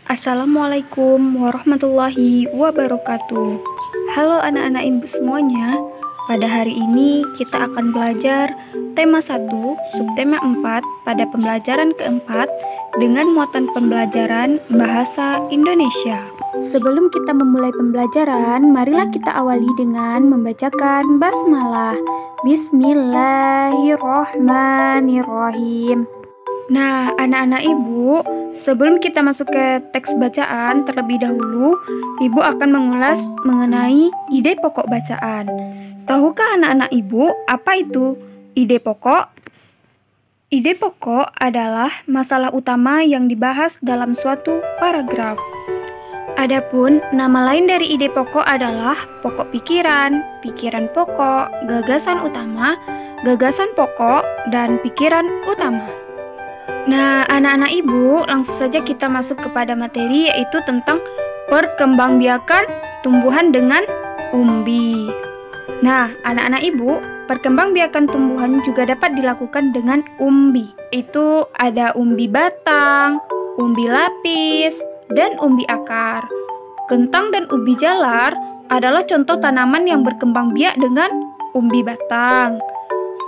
Assalamualaikum warahmatullahi wabarakatuh. Halo anak-anak ibu semuanya. Pada hari ini kita akan belajar tema 1, subtema 4 pada pembelajaran keempat dengan muatan pembelajaran bahasa Indonesia. Sebelum kita memulai pembelajaran, marilah kita awali dengan membacakan basmalah. Bismillahirrohmanirrohim. Nah, anak-anak ibu, sebelum kita masuk ke teks bacaan terlebih dahulu, ibu akan mengulas mengenai ide pokok bacaan. Tahukah anak-anak ibu apa itu ide pokok? Ide pokok adalah masalah utama yang dibahas dalam suatu paragraf. Adapun nama lain dari ide pokok adalah pokok pikiran, pikiran pokok, gagasan utama, gagasan pokok, dan pikiran utama. Nah, anak-anak ibu, langsung saja kita masuk kepada materi, yaitu tentang perkembangbiakan tumbuhan dengan umbi. Nah, anak-anak ibu, perkembangbiakan tumbuhan juga dapat dilakukan dengan umbi. Itu ada umbi batang, umbi lapis, dan umbi akar. Kentang dan ubi jalar adalah contoh tanaman yang berkembang biak dengan umbi batang.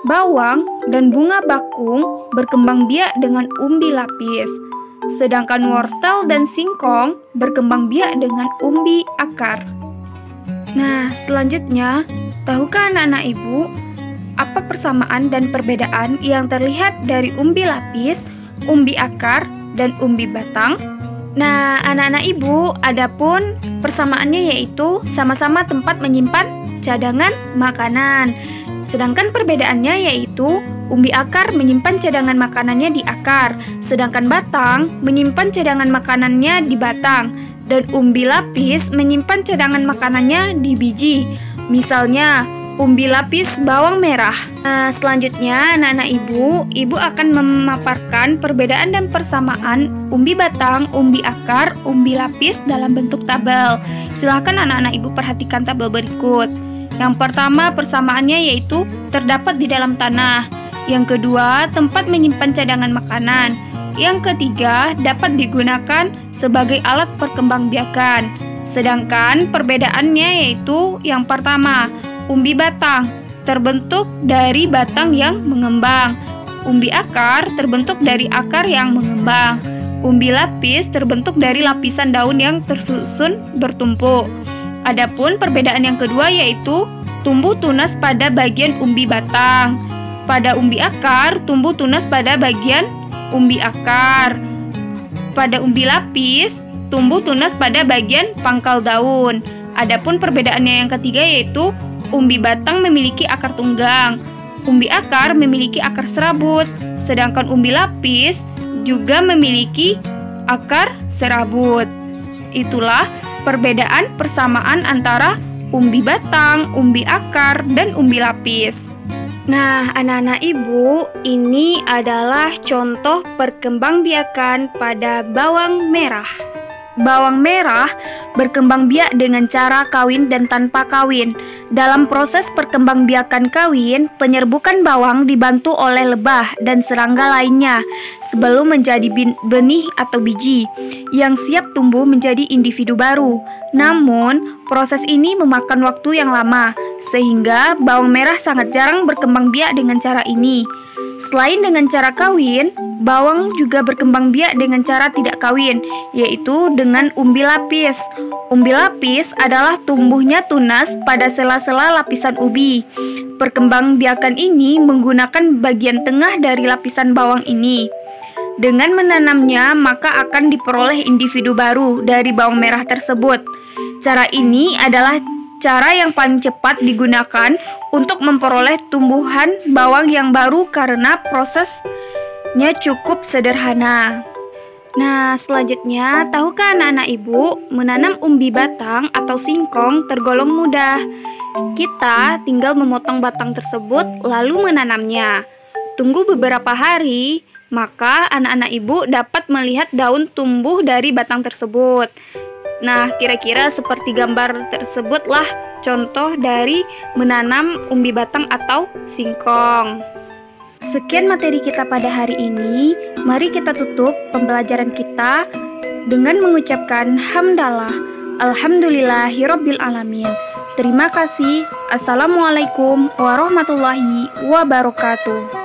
Bawang dan bunga bakung berkembang biak dengan umbi lapis, sedangkan wortel dan singkong berkembang biak dengan umbi akar. Nah, selanjutnya, tahukah anak-anak ibu apa persamaan dan perbedaan yang terlihat dari umbi lapis, umbi akar, dan umbi batang? Nah, anak-anak ibu, adapun persamaannya yaitu sama-sama tempat menyimpan cadangan makanan. Sedangkan perbedaannya yaitu umbi akar menyimpan cadangan makanannya di akar, sedangkan batang menyimpan cadangan makanannya di batang, dan umbi lapis menyimpan cadangan makanannya di biji. Misalnya, umbi lapis bawang merah. Nah, selanjutnya anak-anak ibu akan memaparkan perbedaan dan persamaan umbi batang, umbi akar, umbi lapis dalam bentuk tabel. Silahkan anak-anak ibu perhatikan tabel berikut. Yang pertama, persamaannya yaitu terdapat di dalam tanah. Yang kedua, tempat menyimpan cadangan makanan. Yang ketiga, dapat digunakan sebagai alat perkembangbiakan. Sedangkan perbedaannya yaitu yang pertama, umbi batang terbentuk dari batang yang mengembang. Umbi akar terbentuk dari akar yang mengembang. Umbi lapis terbentuk dari lapisan daun yang tersusun bertumpuk. Adapun perbedaan yang kedua yaitu tumbuh tunas pada bagian umbi batang. Pada umbi akar, tumbuh tunas pada bagian umbi akar. Pada umbi lapis, tumbuh tunas pada bagian pangkal daun. Adapun perbedaannya yang ketiga yaitu umbi batang memiliki akar tunggang. Umbi akar memiliki akar serabut, sedangkan umbi lapis juga memiliki akar serabut. Itulah perbedaan persamaan antara umbi batang, umbi akar, dan umbi lapis. Nah, anak-anak ibu, ini adalah contoh perkembangbiakan pada bawang merah. Bawang merah berkembang biak dengan cara kawin dan tanpa kawin. Dalam proses perkembangbiakan kawin, penyerbukan bawang dibantu oleh lebah dan serangga lainnya sebelum menjadi benih atau biji yang siap tumbuh menjadi individu baru. Namun, proses ini memakan waktu yang lama, sehingga bawang merah sangat jarang berkembang biak dengan cara ini. Selain dengan cara kawin, bawang juga berkembang biak dengan cara tidak kawin, yaitu dengan umbi lapis. Umbi lapis adalah tumbuhnya tunas pada sela-sela lapisan ubi. Perkembangbiakan ini menggunakan bagian tengah dari lapisan bawang ini. Dengan menanamnya, maka akan diperoleh individu baru dari bawang merah tersebut. Cara ini adalah cara yang paling cepat digunakan untuk memperoleh tumbuhan bawang yang baru karena prosesnya cukup sederhana. Nah, selanjutnya, tahukah anak-anak ibu, menanam umbi batang atau singkong tergolong mudah. Kita tinggal memotong batang tersebut lalu menanamnya. Tunggu beberapa hari, maka anak-anak ibu dapat melihat daun tumbuh dari batang tersebut. Nah, kira-kira seperti gambar tersebutlah contoh dari menanam umbi batang atau singkong. Sekian materi kita pada hari ini. Mari kita tutup pembelajaran kita dengan mengucapkan hamdalah, alhamdulillahirabbil alamin. Terima kasih. Assalamualaikum warahmatullahi wabarakatuh.